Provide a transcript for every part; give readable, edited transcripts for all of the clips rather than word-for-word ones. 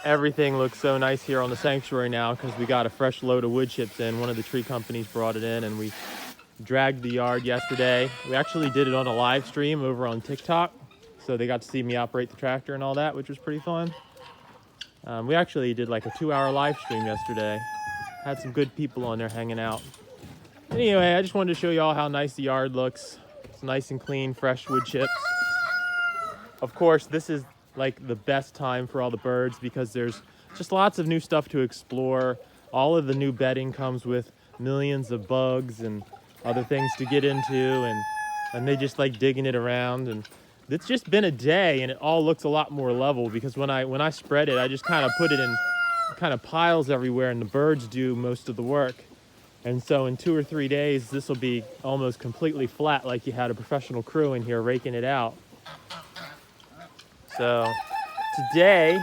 Everything looks so nice here on the sanctuary now because we got a fresh load of wood chips in. One of the tree companies brought it in and we dragged the yard yesterday. We actually did it on a live stream over on TikTok. So they got to see me operate the tractor and all that, which was pretty fun. We actually did like a 2-hour live stream yesterday. Had some good people on there hanging out. Anyway, I just wanted to show y'all how nice the yard looks. It's nice and clean, fresh wood chips. Of course, this is like the best time for all the birds because there's just lots of new stuff to explore. All of the new bedding comes with millions of bugs and other things to get into, and they just like digging it around. And it's just been a day and it all looks a lot more level because when I spread it, I just kind of put it in kind of piles everywhere and the birds do most of the work. And so in 2 or 3 days, this will be almost completely flat like you had a professional crew in here raking it out. So today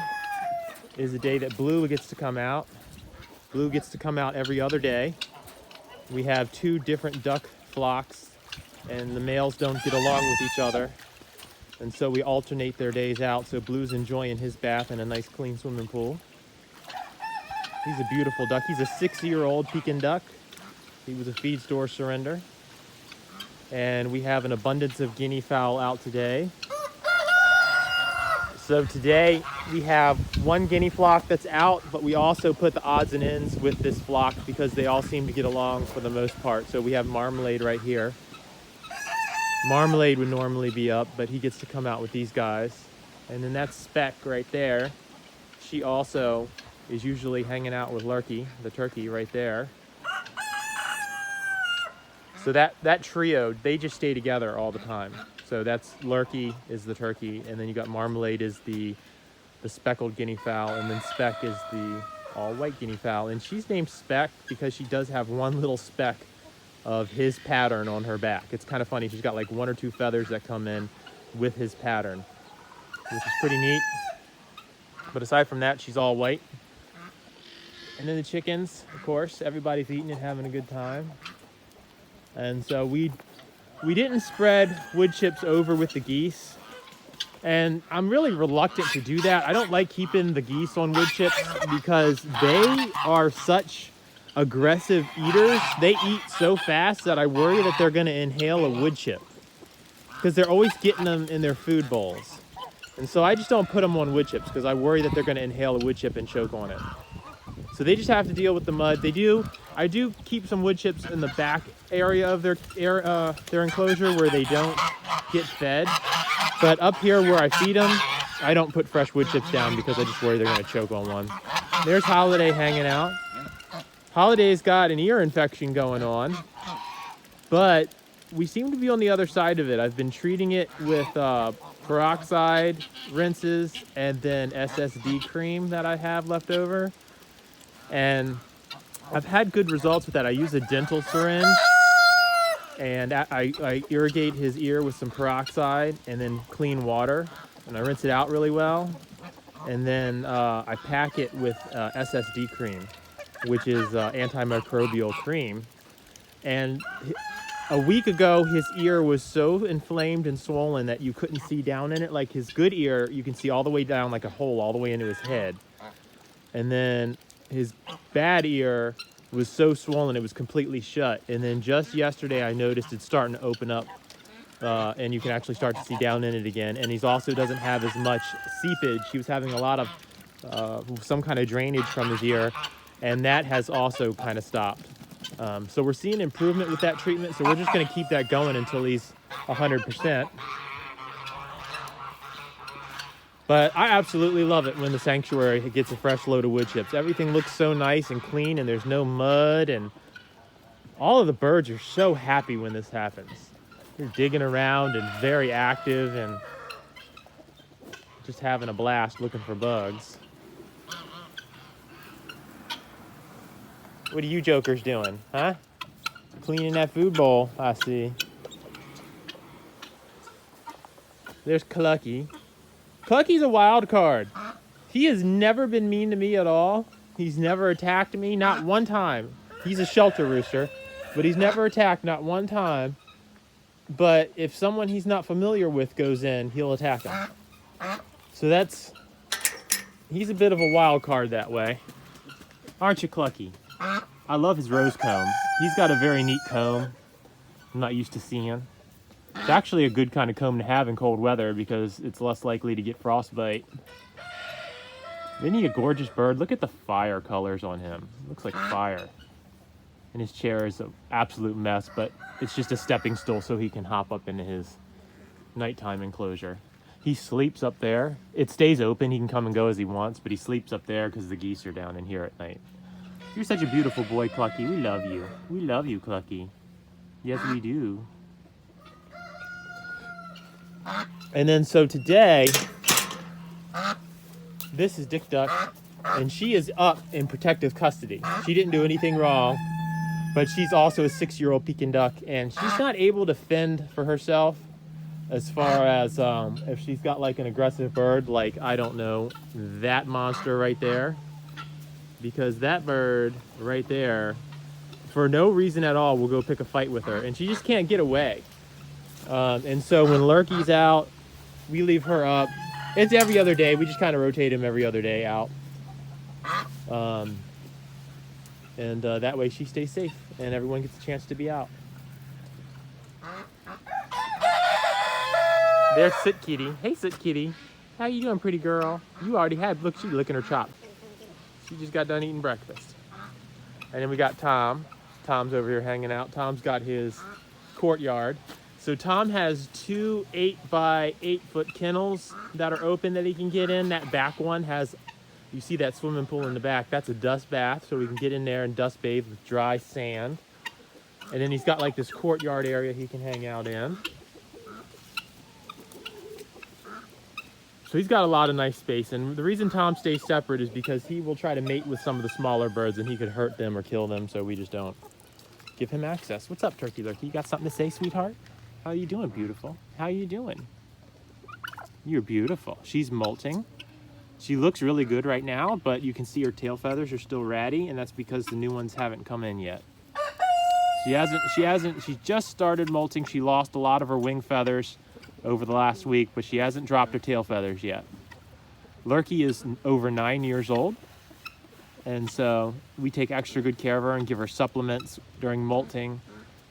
is the day that Blue gets to come out. Blue gets to come out every other day. We have 2 different duck flocks and the males don't get along with each other. And so we alternate their days out. So Blue's enjoying his bath in a nice clean swimming pool. He's a beautiful duck. He's a 6-year-old Pekin duck. He was a feed store surrender. And we have an abundance of guinea fowl out today. So today we have 1 guinea flock that's out, but we also put the odds and ends with this flock because they all seem to get along for the most part. So we have Marmalade right here. Marmalade would normally be up, but he gets to come out with these guys. And then that's Speck right there. She also is usually hanging out with Lurky, the turkey right there. So that trio, they just stay together all the time. So that's Lurky is the turkey, and then you got Marmalade is the speckled guinea fowl, and then Speck is the all-white guinea fowl. And she's named Speck because she does have 1 little speck of his pattern on her back. It's kind of funny. She's got like 1 or 2 feathers that come in with his pattern, which is pretty neat. But aside from that, she's all white. And then the chickens, of course, everybody's eating and having a good time. And so we didn't spread wood chips over with the geese. And I'm really reluctant to do that. I don't like keeping the geese on wood chips because they are such aggressive eaters. They eat so fast that I worry that they're going to inhale a wood chip because they're always getting them in their food bowls. And so I just don't put them on wood chips because I worry that they're going to inhale a wood chip and choke on it. So they just have to deal with the mud. I do keep some wood chips in the back area of their enclosure where they don't get fed. But up here where I feed them, I don't put fresh wood chips down because I just worry they're going to choke on one. There's Holiday hanging out. Holiday's got an ear infection going on, but we seem to be on the other side of it. I've been treating it with peroxide rinses and then SSD cream that I have left over. And I've had good results with that. I use a dental syringe and I irrigate his ear with some peroxide and then clean water. And I rinse it out really well. And then I pack it with SSD cream, which is antimicrobial cream. And a week ago, his ear was so inflamed and swollen that you couldn't see down in it. Like his good ear, you can see all the way down like a hole, all the way into his head. And then his bad ear was so swollen it was completely shut. And then just yesterday I noticed it's starting to open up and you can actually start to see down in it again. And he also doesn't have as much seepage. He was having a lot of some kind of drainage from his ear, and that has also kind of stopped. So we're seeing improvement with that treatment, so we're just going to keep that going until he's 100%. But I absolutely love it when the sanctuary gets a fresh load of wood chips. Everything looks so nice and clean, and there's no mud, and all of the birds are so happy when this happens. They're digging around and very active and just having a blast looking for bugs. What are you jokers doing, huh? Cleaning that food bowl, I see. There's Clucky. Clucky's a wild card. He has never been mean to me at all. He's never attacked me, not one time. He's a shelter rooster, but he's never attacked, not one time. But if someone he's not familiar with goes in, he'll attack him. So that's he's a bit of a wild card that way. Aren't you, Clucky? I love his rose comb. He's got a very neat comb I'm not used to seeing. It's actually a good kind of comb to have in cold weather because it's less likely to get frostbite. Isn't he a gorgeous bird? Look at the fire colors on him. Looks like fire. And his chair is an absolute mess, but it's just a stepping stool so he can hop up into his nighttime enclosure. He sleeps up there. It stays open. He can come and go as he wants, but he sleeps up there because the geese are down in here at night. You're such a beautiful boy, Clucky. We love you. We love you, Clucky. Yes, we do. And then so today, this is Dick Duck, and she is up in protective custody. She didn't do anything wrong, but she's also a 6-year-old Pekin duck, and she's not able to fend for herself as far as if she's got like an aggressive bird, like, I don't know, that monster right there. Because that bird right there, for no reason at all, will go pick a fight with her, and she just can't get away. And so when Lurky's out, we leave her up. It's every other day. We just kind of rotate him every other day out. And that way she stays safe, and everyone gets a chance to be out. There's Sit Kitty. Hey, Sit Kitty. How you doing, pretty girl? You already had, look, she's licking her chops. She just got done eating breakfast. And then we got Tom. Tom's over here hanging out. Tom's got his courtyard. So Tom has 2 8-by-8-foot kennels that are open that he can get in. That back one has, you see that swimming pool in the back, that's a dust bath, so we can get in there and dust bathe with dry sand. And then he's got like this courtyard area he can hang out in. So he's got a lot of nice space, and the reason Tom stays separate is because he will try to mate with some of the smaller birds and he could hurt them or kill them, so we just don't give him access. What's up, Turkey Lurkey? You got something to say, sweetheart? How you doing, beautiful? How you doing? You're beautiful. She's molting. She looks really good right now, but you can see her tail feathers are still ratty, and that's because the new ones haven't come in yet. She just started molting. She lost a lot of her wing feathers over the last week, but she hasn't dropped her tail feathers yet. Lurky is over 9 years old, and so we take extra good care of her and give her supplements during molting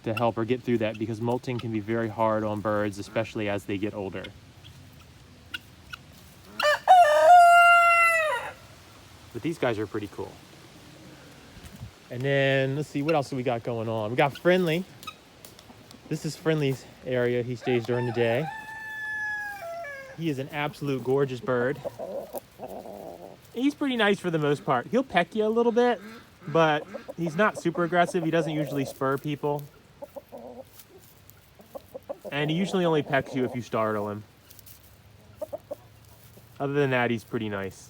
to help her get through that, because molting can be very hard on birds, especially as they get older. But these guys are pretty cool. And then let's see, what else do we got going on? We got Friendly. This is Friendly's area. He stays during the day. He is an absolute gorgeous bird. He's pretty nice for the most part. He'll peck you a little bit, but he's not super aggressive. He doesn't usually spur people. And he usually only pecks you if you startle him. Other than that, he's pretty nice.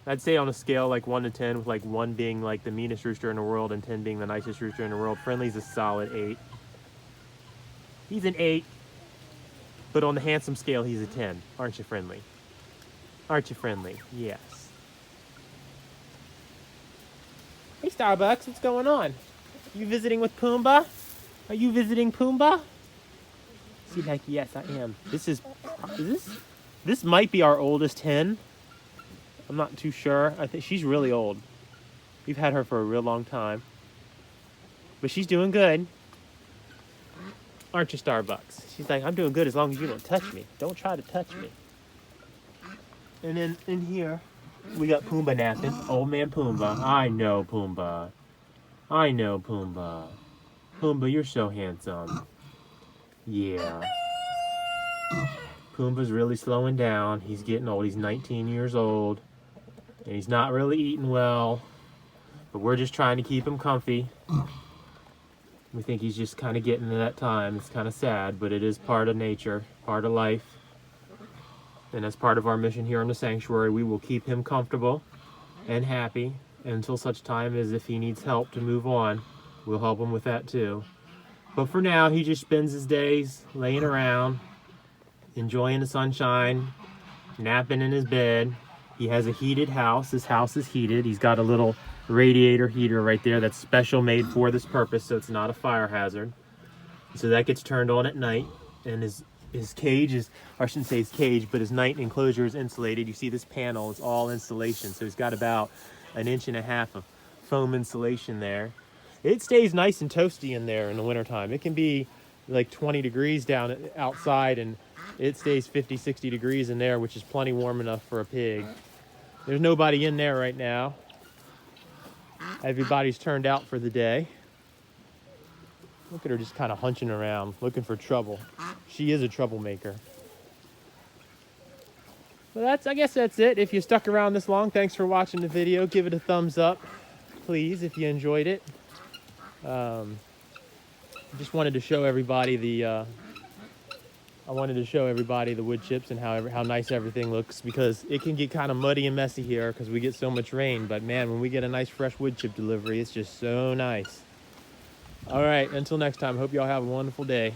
I'd say on a scale like 1 to 10, with like 1 being like the meanest rooster in the world and 10 being the nicest rooster in the world, Friendly's a solid 8. He's an 8, but on the handsome scale, he's a 10. Aren't you, Friendly? Aren't you, Friendly? Yes. Hey, Starbucks, what's going on? You visiting with Pumbaa? Are you visiting Pumbaa? See, like, yes, I am. This might be our oldest hen. I'm not too sure. I think she's really old. We've had her for a real long time. But she's doing good. Aren't you, Starbucks? She's like, I'm doing good as long as you don't touch me. Don't try to touch me. And then in here, we got Pumbaa napping. Old man Pumbaa. I know Pumbaa. I know Pumbaa. Pumbaa, you're so handsome. Yeah. Pumbaa's really slowing down. He's getting old. He's 19 years old. And he's not really eating well. But we're just trying to keep him comfy. We think he's just kind of getting to that time. It's kind of sad, but it is part of nature, part of life. And as part of our mission here in the sanctuary, we will keep him comfortable and happy until such time as if he needs help to move on, we'll help him with that too. But for now, he just spends his days laying around, enjoying the sunshine, napping in his bed. He has a heated house. His house is heated. He's got a little radiator heater right there that's special made for this purpose, so it's not a fire hazard. So that gets turned on at night, and his His cage is, or I shouldn't say his cage, but his night enclosure is insulated. You see this panel is all insulation. So he's got about 1.5 inches of foam insulation there. It stays nice and toasty in there in the wintertime. It can be like 20 degrees down outside and it stays 50, 60 degrees in there, which is plenty warm enough for a pig. There's nobody in there right now. Everybody's turned out for the day. Look at her just kind of hunching around, looking for trouble. She is a troublemaker. Well, I guess that's it. If you stuck around this long, thanks for watching the video. Give it a thumbs up, please, if you enjoyed it. Just wanted to show everybody the wood chips and how nice everything looks, because it can get kind of muddy and messy here because we get so much rain. But man, when we get a nice fresh wood chip delivery, it's just so nice. All right, until next time, hope y'all have a wonderful day.